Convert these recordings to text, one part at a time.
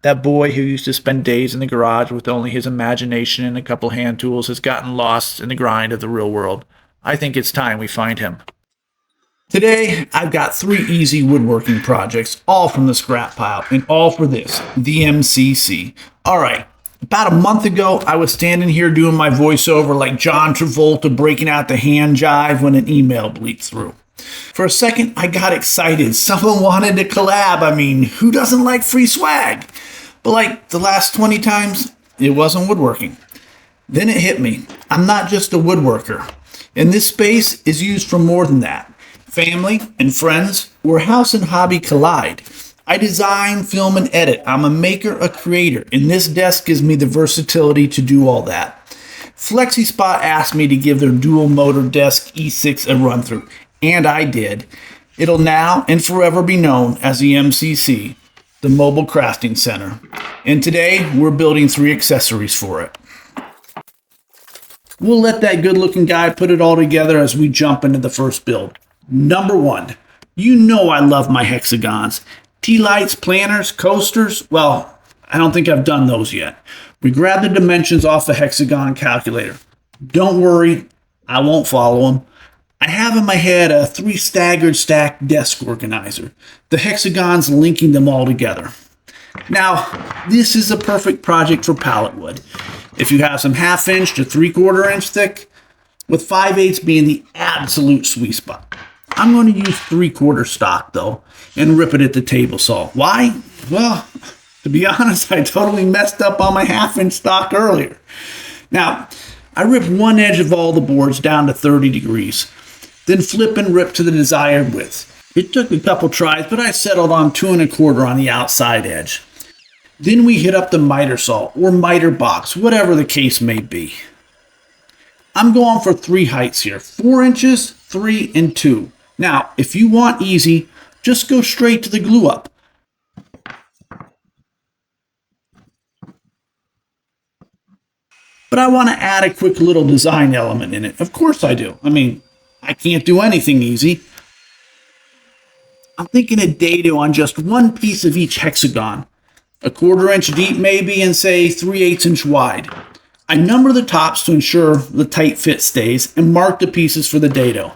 That boy who used to spend days in the garage with only his imagination and a couple hand tools has gotten lost in the grind of the real world. I think it's time we find him. Today, I've got 3 easy woodworking projects, all from the scrap pile, and all for this, the MCC. All right, about a month ago, I was standing here doing my voiceover like John Travolta breaking out the hand jive when an email bleeped through. For a second, I got excited. Someone wanted to collab. I mean, who doesn't like free swag? But like the last 20 times, it wasn't woodworking. Then it hit me. I'm not just a woodworker. And this space is used for more than that. Family and friends, where house and hobby collide. I design, film, and edit. I'm a maker, a creator, and this desk gives me the versatility to do all that. FlexiSpot asked me to give their dual motor desk E6 a run through, and I did. It'll now and forever be known as the MCC, the Mobile Crafting Center. And today, we're building 3 accessories for it. We'll let that good-looking guy put it all together as we jump into the first build. Number 1, you know I love my hexagons. Tea-lights, planters, coasters, well, I don't think I've done those yet. We grab the dimensions off the hexagon calculator. Don't worry, I won't follow them. I have in my head a 3 staggered stack desk organizer, the hexagons linking them all together. Now, this is a perfect project for pallet wood. If you have some 1/2 inch to 3/4 inch thick, with 5/8 being the absolute sweet spot. I'm going to use 3/4 stock though, and rip it at the table saw. Why? Well, to be honest, I totally messed up on my 1/2 inch stock earlier. Now, I ripped one edge of all the boards down to 30 degrees. Then flip and rip to the desired width. It took a couple tries, but I settled on 2 1/4 on the outside edge. Then we hit up the miter saw or miter box, whatever the case may be. I'm going for 3 heights here, 4 inches, 3, and 2. Now, if you want easy, just go straight to the glue up. But I want to add a quick little design element in it. Of course I do. I mean, I can't do anything easy. I'm thinking a dado on just one piece of each hexagon. A 1/4 inch deep maybe, and say 3/8 inch wide. I number the tops to ensure the tight fit stays and mark the pieces for the dado.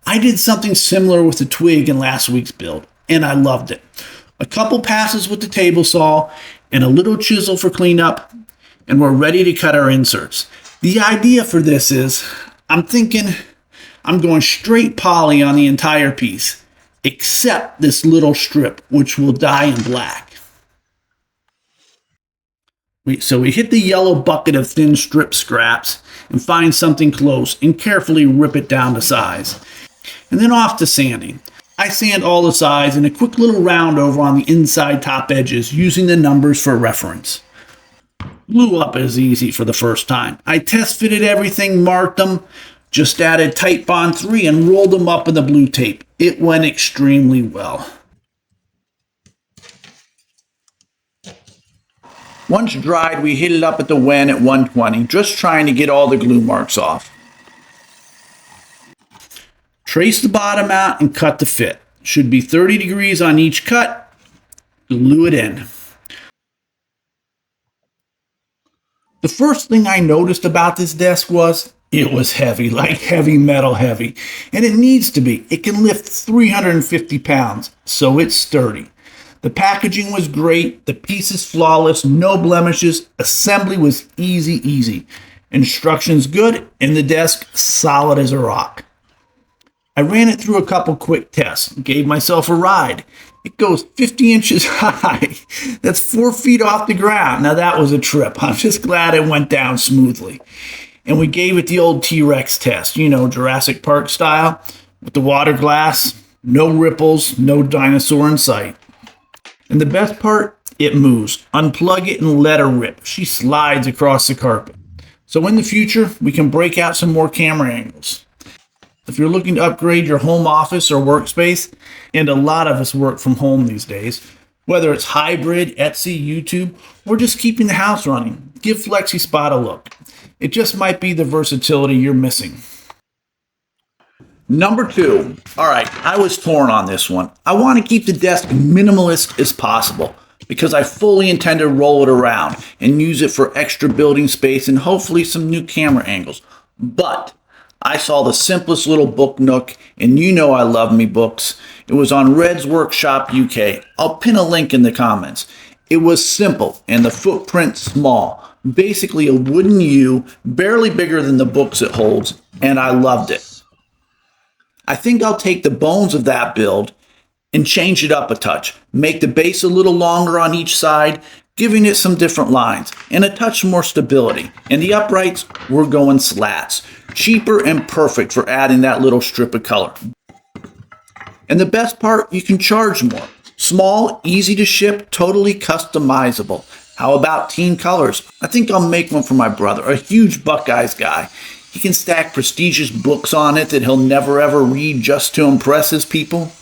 I did something similar with the twig in last week's build, and I loved it. A couple passes with the table saw and a little chisel for cleanup, and we're ready to cut our inserts. The idea for this is, I'm thinking I'm going straight poly on the entire piece, except this little strip, which will dye in black. So we hit the yellow bucket of thin strip scraps and find something close and carefully rip it down to size. And then off to sanding. I sand all the sides and a quick little round over on the inside top edges using the numbers for reference. Glue up is easy for the first time. I test fitted everything, marked them, just added Tight Bond 3 and rolled them up in the blue tape. It went extremely well. Once dried, we hit it up at the wen at 120, just trying to get all the glue marks off. Trace the bottom out and cut the fit. Should be 30 degrees on each cut. Glue it in. The first thing I noticed about this desk was it was heavy, like heavy metal heavy. And it needs to be. It can lift 350 pounds, so it's sturdy. The packaging was great, the piece is flawless, no blemishes, assembly was easy. Instructions good, and the desk solid as a rock. I ran it through a couple quick tests, gave myself a ride. It goes 50 inches high. That's 4 feet off the ground. Now that was a trip. I'm just glad it went down smoothly. And we gave it the old T-Rex test, you know, Jurassic Park style, with the water glass, no ripples, no dinosaur in sight. And the best part, it moves. Unplug it and let her rip. She slides across the carpet. So in the future, we can break out some more camera angles. If you're looking to upgrade your home office or workspace, and a lot of us work from home these days, whether it's hybrid, Etsy, YouTube, or just keeping the house running, give FlexiSpot a look. It just might be the versatility you're missing. Number 2. All right, I was torn on this one. I want to keep the desk minimalist as possible, because I fully intend to roll it around and use it for extra building space and hopefully some new camera angles. But I saw the simplest little book nook, and you know I love me books. It was on Red's Workshop UK. I'll pin a link in the comments. It was simple and the footprint small. Basically a wooden U, barely bigger than the books it holds, and I loved it. I think I'll take the bones of that build and change it up a touch. Make the base a little longer on each side, giving it some different lines and a touch more stability. And the uprights, we're going slats. Cheaper and perfect for adding that little strip of color. And the best part, you can charge more. Small, easy to ship, totally customizable. How about team colors? I think I'll make one for my brother, a huge Buckeyes guy. He can stack prestigious books on it that he'll never ever read just to impress his people.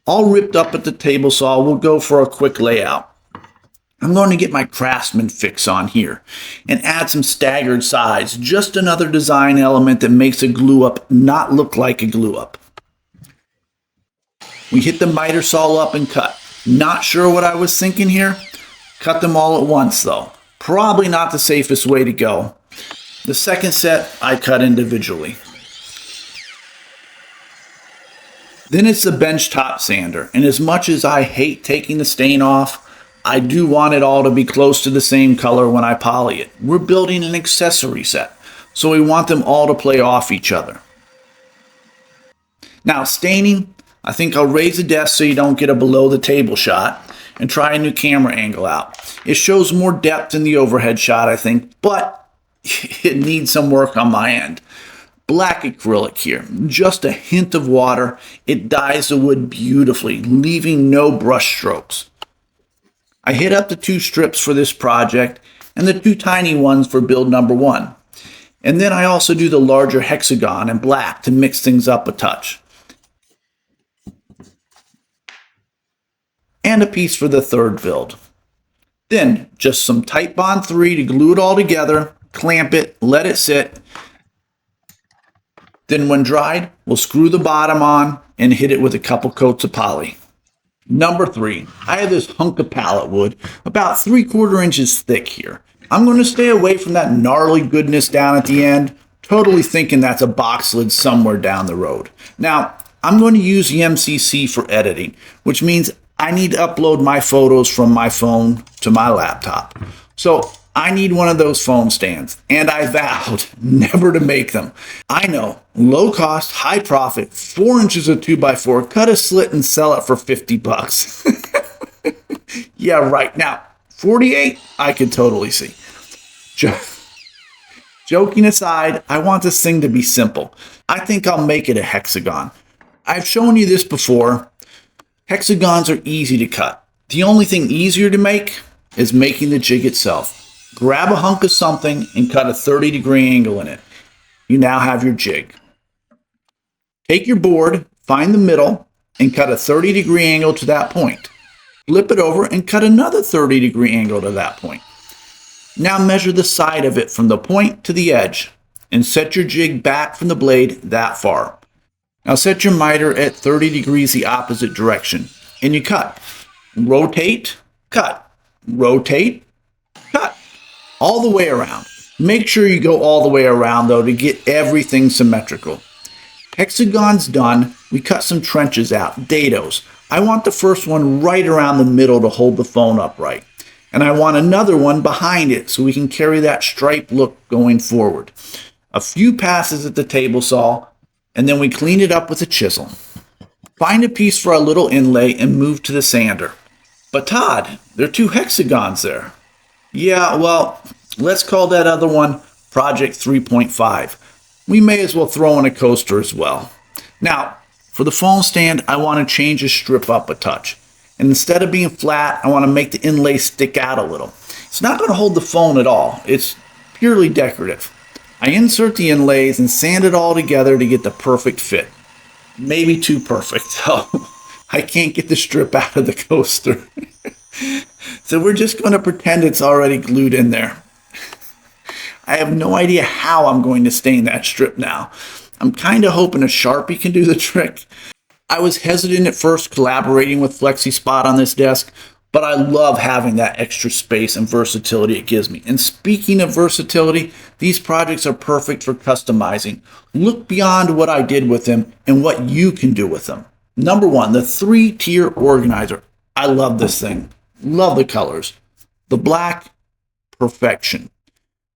All ripped up at the table saw, we'll go for a quick layout. I'm going to get my Craftsman fix on here and add some staggered sides, just another design element that makes a glue up not look like a glue up. We hit the miter saw up and cut. Not sure what I was thinking here. Cut them all at once though. Probably not the safest way to go. The second set I cut individually. Then it's the bench top sander, and as much as I hate taking the stain off, I do want it all to be close to the same color when I poly it. We're building an accessory set, so we want them all to play off each other. Now staining, I think I'll raise the desk so you don't get a below the table shot and try a new camera angle out. It shows more depth in the overhead shot, I think, but it needs some work on my end. Black acrylic here, just a hint of water. It dyes the wood beautifully, leaving no brush strokes. I hit up the 2 strips for this project and the 2 tiny ones for build number 1. And then I also do the larger hexagon in black to mix things up a touch. And a piece for the 3rd build. Then just some Titebond 3 to glue it all together, clamp it, let it sit. Then when dried, we'll screw the bottom on and hit it with a couple coats of poly. Number 3, I have this hunk of pallet wood, about 3/4 inches thick here. I'm going to stay away from that gnarly goodness down at the end, totally thinking that's a box lid somewhere down the road. Now, I'm going to use the MCC for editing, which means I need to upload my photos from my phone to my laptop. So I need one of those phone stands, and I vowed never to make them. I know, low cost, high profit, 4 inches of 2x4, cut a slit and sell it for $50. Yeah, right. Now, 48, I could totally see. Joking aside, I want this thing to be simple. I think I'll make it a hexagon. I've shown you this before. Hexagons are easy to cut. The only thing easier to make is making the jig itself. Grab a hunk of something and cut a 30-degree angle in it. You now have your jig. Take your board, find the middle, and cut a 30-degree angle to that point. Flip it over and cut another 30-degree angle to that point. Now measure the side of it from the point to the edge and set your jig back from the blade that far. Now set your miter at 30 degrees the opposite direction and you cut. Rotate, cut. Rotate, cut. All the way around. Make sure you go all the way around though to get everything symmetrical. Hexagon's done. We cut some trenches out, dados. I want the first one right around the middle to hold the phone upright. And I want another one behind it so we can carry that striped look going forward. A few passes at the table saw, and then we clean it up with a chisel. Find a piece for our little inlay and move to the sander. But Todd, there are 2 hexagons there. Yeah, well, let's call that other one Project 3.5. We may as well throw in a coaster as well. Now, for the phone stand, I want to change the strip up a touch. And instead of being flat, I want to make the inlay stick out a little. It's not going to hold the phone at all. It's purely decorative. I insert the inlays and sand it all together to get the perfect fit. Maybe too perfect, though. I can't get the strip out of the coaster. So we're just going to pretend it's already glued in there. I have no idea how I'm going to stain that strip now. I'm kind of hoping a Sharpie can do the trick. I was hesitant at first collaborating with FlexiSpot on this desk, but I love having that extra space and versatility it gives me. And speaking of versatility, these projects are perfect for customizing. Look beyond what I did with them and what you can do with them. Number one, the 3-tier organizer. I love this thing. Love the colors. The black, perfection.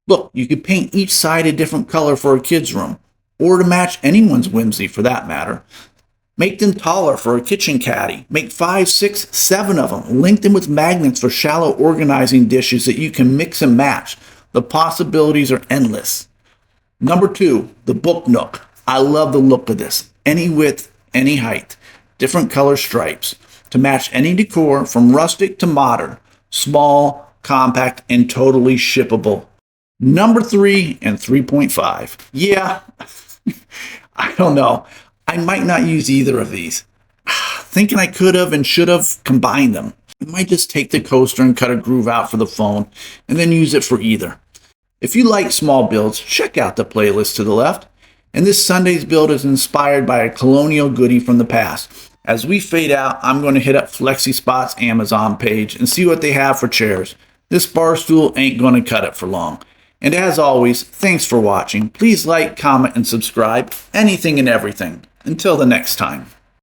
Look, you could paint each side a different color for a kid's room, or to match anyone's whimsy for that matter. Make them taller for a kitchen caddy. Make 5, 6, 7 of them. Link them with magnets for shallow organizing dishes that you can mix and match. The possibilities are endless. Number 2, the book nook. I love the look of this. Any width, any height. Different color stripes to match any decor from rustic to modern. Small, compact, and totally shippable. Number 3 and 3.5. Yeah, I don't know. I might not use either of these. Thinking I could have and should have combined them. I might just take the coaster and cut a groove out for the phone and then use it for either. If you like small builds, check out the playlist to the left. And this Sunday's build is inspired by a colonial goodie from the past. As we fade out, I'm going to hit up FlexiSpot's Amazon page and see what they have for chairs. This bar stool ain't going to cut it for long. And as always, thanks for watching. Please like, comment, and subscribe. Anything and everything. Until the next time.